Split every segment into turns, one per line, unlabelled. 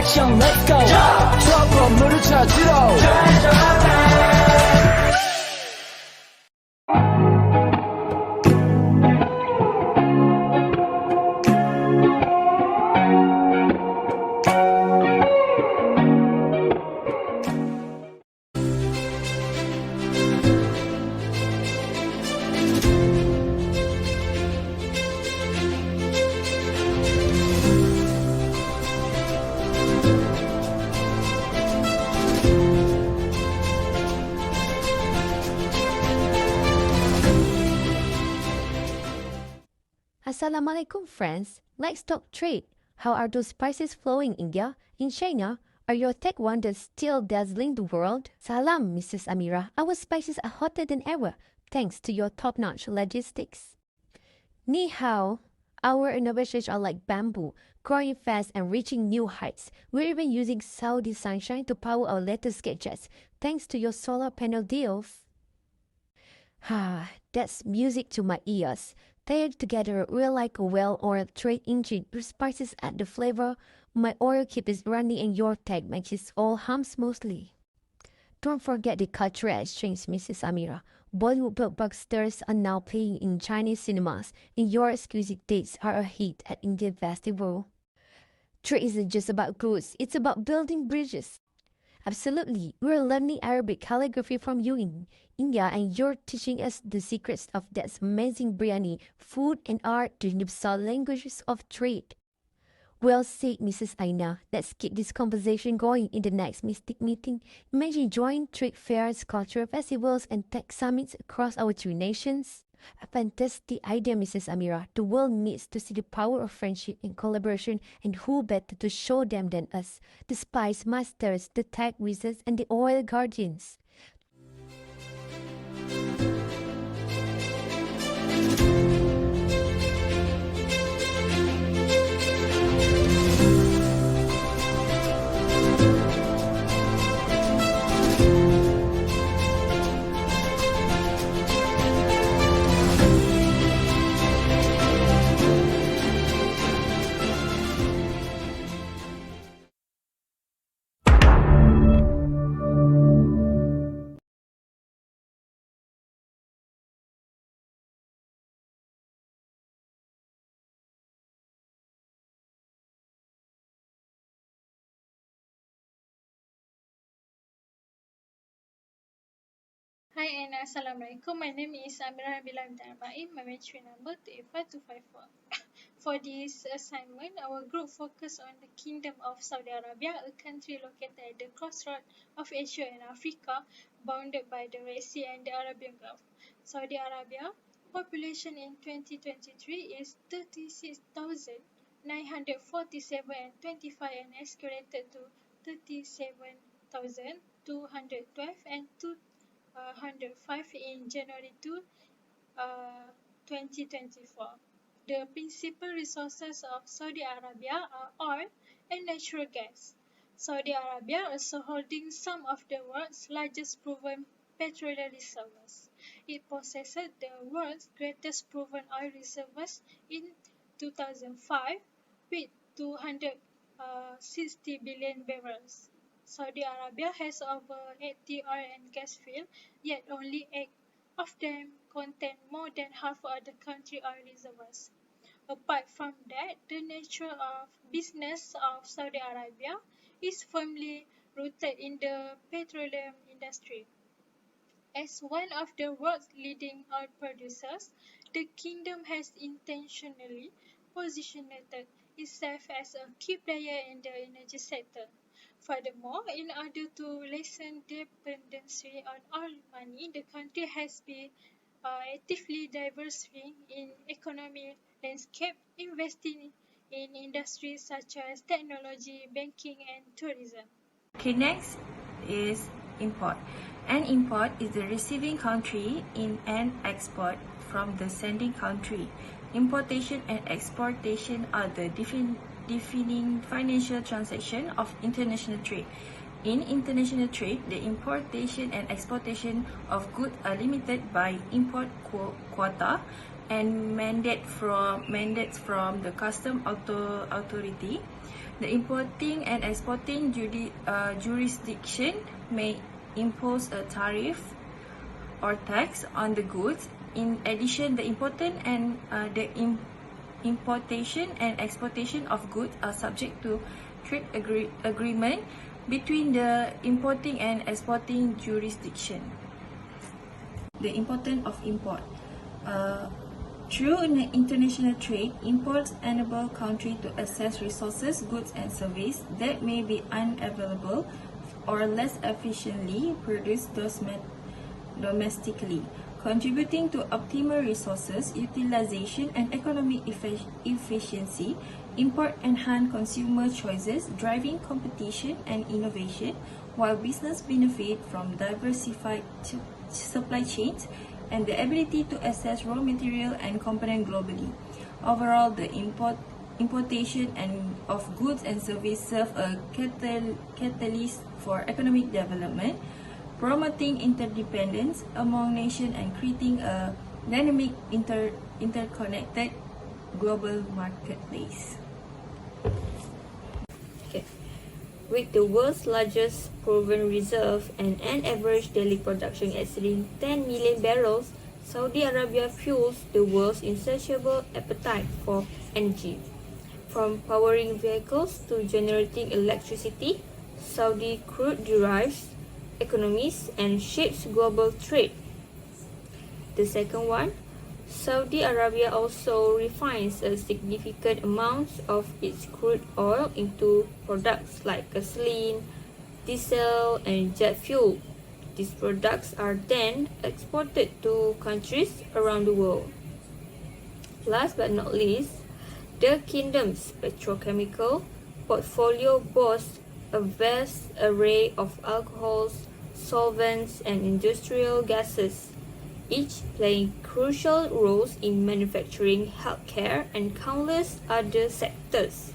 action, let's go. 추억 건물을 찾으러.
Assalamualaikum friends, let's talk trade. How are those prices flowing in India, in China? Are your tech wonders still dazzling the world? Salam, Mrs. Amira. Our spices are hotter than ever, thanks to your top-notch logistics. Ni hao. Our innovations are like bamboo, growing fast and reaching new heights. We're even using Saudi sunshine to power our latest gadgets, thanks to your solar panel deals. That's music to my ears. Tied together, we're like a well-oiled trade engine whose spices add the flavor. My oil keeps it running and your tech makes it all hum smoothly. Don't forget the cultural exchange, Mrs. Amira. Bollywood blockbusters are now playing in Chinese cinemas, and your exquisite dates are a hit at Indian festival. Trade isn't just about goods, it's about building bridges. Absolutely, we're learning Arabic calligraphy from you in India, and you're teaching us the secrets of that amazing biryani, food and art, the universal languages of trade. Well said, Mrs. Aina. Let's keep this conversation going in the next Mystic meeting. Imagine joint trade fairs, cultural festivals, and tech summits across our two nations. A fantastic idea, Mrs. Amira. The world needs to see the power of friendship and collaboration, and who better to show them than us, the spice masters, the tech wizards, and the oil guardians.
Hi and Assalamualaikum. My name is Amira Bila Darbaim. My entry number 25254. For this assignment, our group focused on the Kingdom of Saudi Arabia, a country located at the crossroads of Asia and Africa, bounded by the Red Sea and the Arabian Gulf. Saudi Arabia population in 2023 is 36,947 and 25 and escalated to 37,212 and 205 in January 2024. The principal resources of Saudi Arabia are oil and natural gas. Saudi Arabia also holding some of the world's largest proven petroleum reserves. It possesses the world's greatest proven oil reserves in 2005 with 260 billion barrels. Saudi Arabia has over 80 oil and gas fields, yet only 8 of them contain more than half of the country's oil reserves. Apart from that, the nature of business of Saudi Arabia is firmly rooted in the petroleum industry. As one of the world's leading oil producers, the kingdom has intentionally positioned itself as a key player in the energy sector. Furthermore, in order to lessen dependency on oil money, the country has been actively diversifying in economic landscape, investing in industries such as technology, banking, and tourism.
Okay, next is import. An import is the receiving country in an export from the sending country. Importation and exportation are the defining financial transaction of international trade. In international trade, the importation and exportation of goods are limited by import quota and mandates from the custom authority. The importing and exporting jurisdiction may impose a tariff or tax on the goods. In addition, the importation and exportation of goods are subject to trade agreement between the importing and exporting jurisdiction. The importance of import. Through international trade, imports enable country to access resources, goods and services that may be unavailable or less efficiently produced domestically, contributing to optimal resources utilization and economic efficiency. Import enhance consumer choices, driving competition and innovation, while business benefit from diversified supply chains and the ability to access raw material and component globally. Overall, the importation of goods and services serve a catalyst for economic development, promoting interdependence among nations and creating a dynamic interconnected global marketplace. Okay. With the world's largest proven reserve and an average daily production exceeding 10 million barrels, Saudi Arabia fuels the world's insatiable appetite for energy. From powering vehicles to generating electricity, Saudi crude drives economies and shapes global trade. The second one, Saudi Arabia also refines a significant amount of its crude oil into products like gasoline, diesel, and jet fuel. These products are then exported to countries around the world. Last but not least, the kingdom's petrochemical portfolio boasts a vast array of alcohols, solvents, and industrial gases, each playing crucial roles in manufacturing, healthcare, and countless other sectors.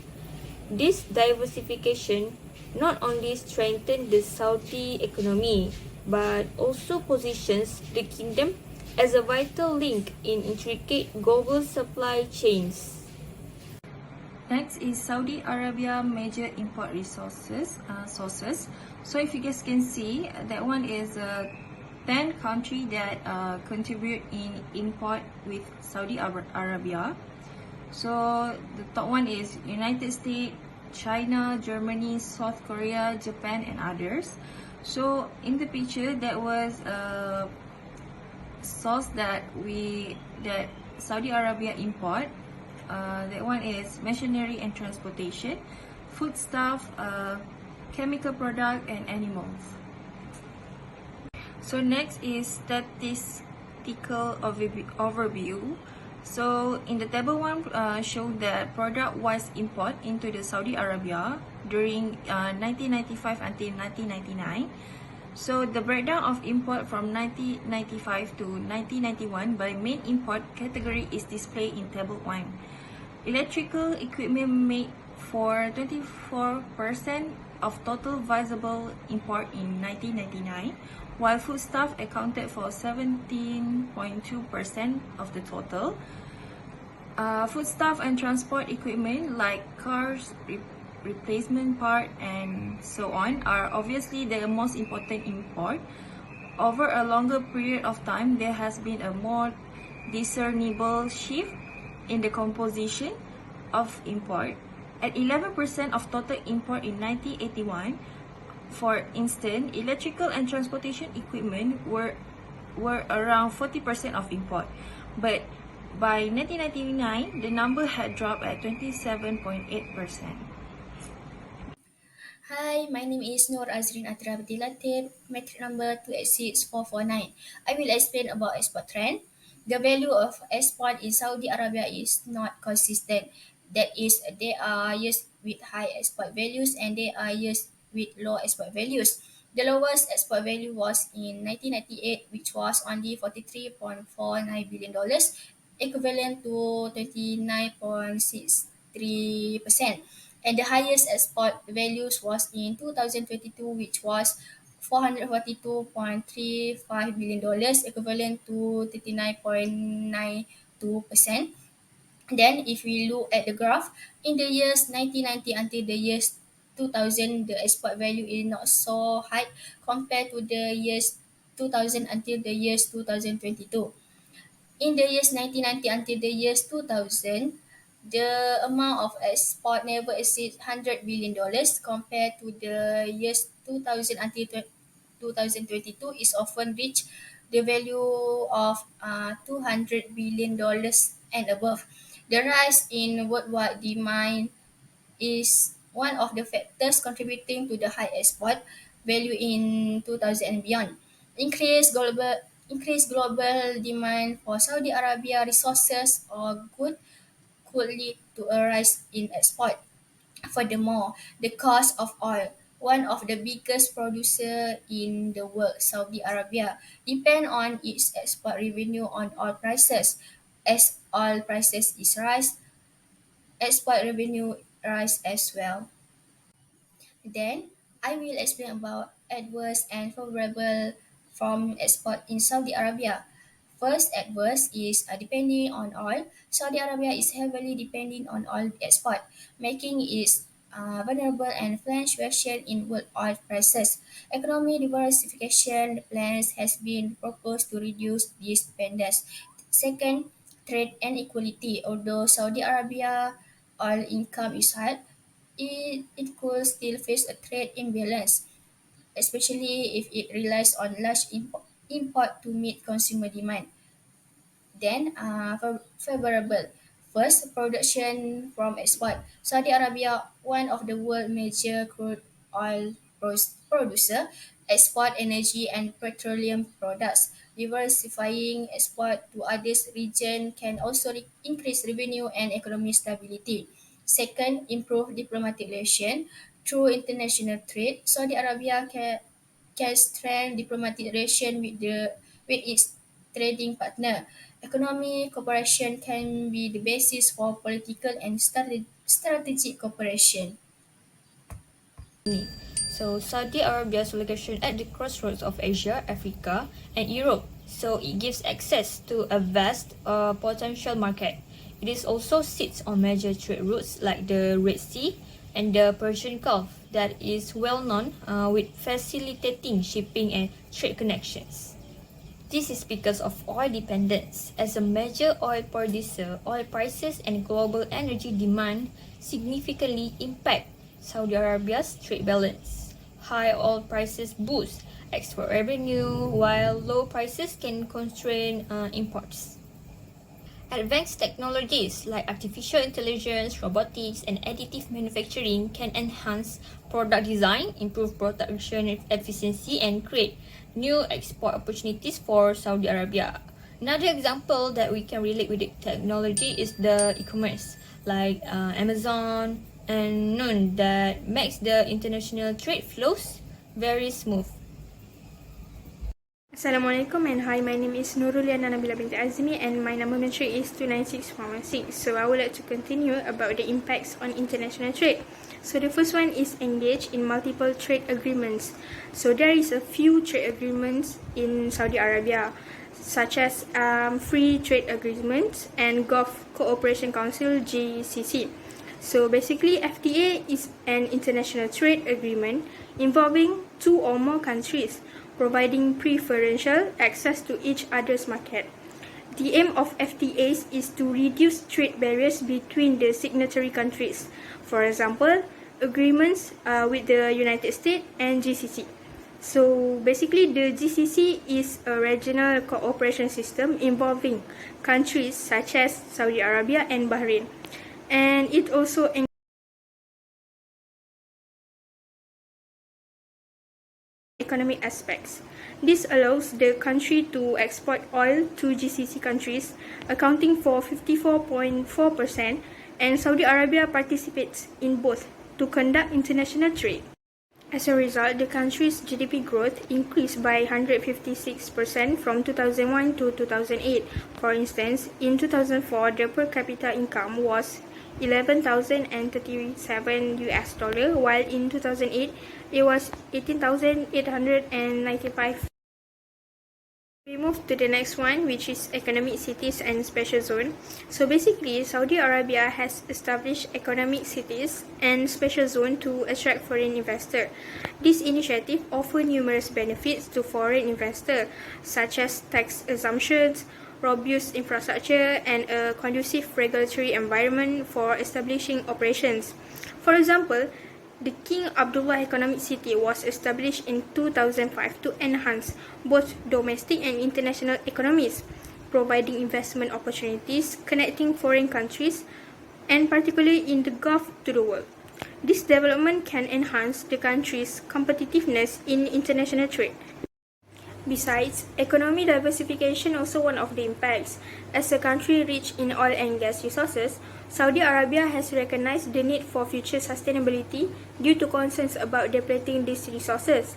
This diversification not only strengthens the Saudi economy but also positions the kingdom as a vital link in intricate global supply chains. Next is Saudi Arabia major import sources. So if you guys can see, that one is 10 country that contribute in import with Saudi Arabia. So the top one is United States, China, Germany, South Korea, Japan, and others. So in the picture, that was a source that Saudi Arabia import. That one is machinery and transportation, foodstuff, chemical product, and animals. So next is statistical overview. So in the table one, show that product-wise import into the Saudi Arabia during 1995 until 1999. So the breakdown of import from 1995 to 1991 by main import category is displayed in table 1. Electrical equipment made for 24% of total visible import in 1999, while foodstuff accounted for 17.2% of the total. Foodstuff and transport equipment like cars, replacement part, and so on are obviously the most important import. Over a longer period of time, there has been a more discernible shift in the composition of import. At 11% of total import in 1981, for instance, electrical and transportation equipment were around 40% of import. But by 1999, the number had dropped at 27.8%.
Hi, my name is Noor Azrin Atrabati Latif, metric number 286449. I will explain about export trend. The value of export in Saudi Arabia is not consistent. That is, they are used with high export values and they are used with low export values. The lowest export value was in 1998, which was only $43.49 billion, equivalent to 29.63%. And the highest export values was in 2022, which was $442.35 billion, equivalent to 39.92%. Then, if we look at the graph, in the years 1990 until the years 2000, the export value is not so high compared to the years 2000 until the years 2022. In the years 1990 until the years 2000, the amount of export never exceeds $100 billion compared to the years 2000 until 2022 is often reached the value of $200 billion and above. The rise in worldwide demand is one of the factors contributing to the high export value in 2000 and beyond. Increased global demand for Saudi Arabia resources or goods could lead to a rise in export. Furthermore, the cost of oil, one of the biggest producer in the world, Saudi Arabia, depend on its export revenue on oil prices. As oil prices is rise, export revenue rise as well. Then, I will explain about adverse and favorable from export in Saudi Arabia. First, adverse is depending on oil. Saudi Arabia is heavily depending on oil export, making it vulnerable and fluctuation in world oil prices. Economic diversification plans has been proposed to reduce this dependence. Second, trade and equality. Although Saudi Arabia oil income is high, it could still face a trade imbalance, especially if it relies on large import to meet consumer demand. Then, favorable. First, production from export. Saudi Arabia, one of the world major crude oil producer, export energy and petroleum products. Diversifying export to other regions can also increase revenue and economic stability. Second, improve diplomatic relations. Through international trade, Saudi Arabia can strengthen diplomatic relations with its trading partner. Economic cooperation can be the basis for political and strategic cooperation.
So Saudi Arabia's location at the crossroads of Asia, Africa, and Europe, so it gives access to a vast potential market. It is also sits on major trade routes like the Red Sea and the Persian Gulf that is well known with facilitating shipping and trade connections. This is because of oil dependence. As a major oil producer, oil prices and global energy demand significantly impact Saudi Arabia's trade balance. High oil prices boost export revenue, while low prices can constrain imports. Advanced technologies like artificial intelligence, robotics, and additive manufacturing can enhance product design, improve production efficiency, and create new export opportunities for Saudi Arabia. Another example that we can relate with the technology is the e-commerce, like Amazon and Noon, that makes the international trade flows very smooth.
Assalamualaikum and hi, my name is Nuruliana Nabila binti Azmi and my number entry is 296116. So I would like to continue about the impacts on international trade. So the first one is engage in multiple trade agreements. So there is a few trade agreements in Saudi Arabia, such as Free Trade Agreements and Gulf Cooperation Council (GCC). So basically, FTA is an international trade agreement involving two or more countries, providing preferential access to each other's market. The aim of FTAs is to reduce trade barriers between the signatory countries. For example, agreements with the United States and GCC. So basically, the GCC is a regional cooperation system involving countries such as Saudi Arabia and Bahrain. And it also economic aspects. This allows the country to export oil to GCC countries, accounting for 54.4%, and Saudi Arabia participates in both to conduct international trade. As a result, the country's GDP growth increased by 156% from 2001 to 2008. For instance, in 2004, the per capita income was $11,037, while in 2008 it was $18,895. We move to the next one, which is economic cities and special zone. So basically, Saudi Arabia has established economic cities and special zone to attract foreign investor. This initiative offers numerous benefits to foreign investor, such as tax exemptions, robust infrastructure, and a conducive regulatory environment for establishing operations. For example, the King Abdullah Economic City was established in 2005 to enhance both domestic and international economies, providing investment opportunities, connecting foreign countries, and particularly in the Gulf to the world. This development can enhance the country's competitiveness in international trade. Besides, economy diversification also one of the impacts. As a country rich in oil and gas resources, Saudi Arabia has recognized the need for future sustainability due to concerns about depleting these resources.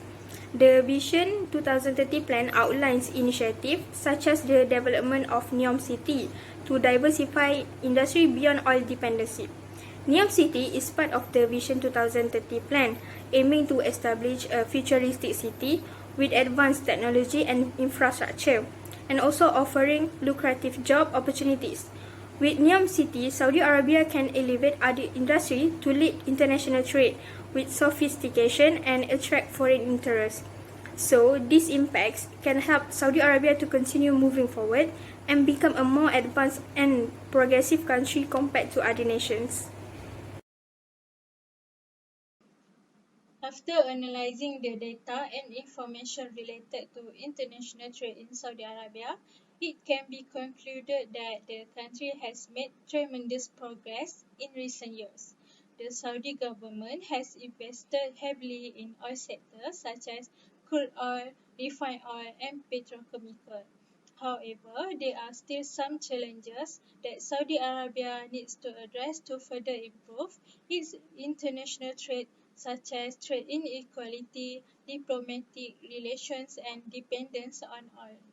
The Vision 2030 plan outlines initiatives such as the development of NEOM City to diversify industry beyond oil dependency. NEOM City is part of the Vision 2030 plan, aiming to establish a futuristic city with advanced technology and infrastructure, and also offering lucrative job opportunities. With NEOM City, Saudi Arabia can elevate other industries to lead international trade with sophistication and attract foreign interest. So, these impacts can help Saudi Arabia to continue moving forward and become a more advanced and progressive country compared to other nations.
After analyzing the data and information related to international trade in Saudi Arabia, it can be concluded that the country has made tremendous progress in recent years. The Saudi government has invested heavily in oil sectors such as crude oil, refined oil, and petrochemical. However, there are still some challenges that Saudi Arabia needs to address to further improve its international trade, such as trade inequality, diplomatic relations, and dependence on oil.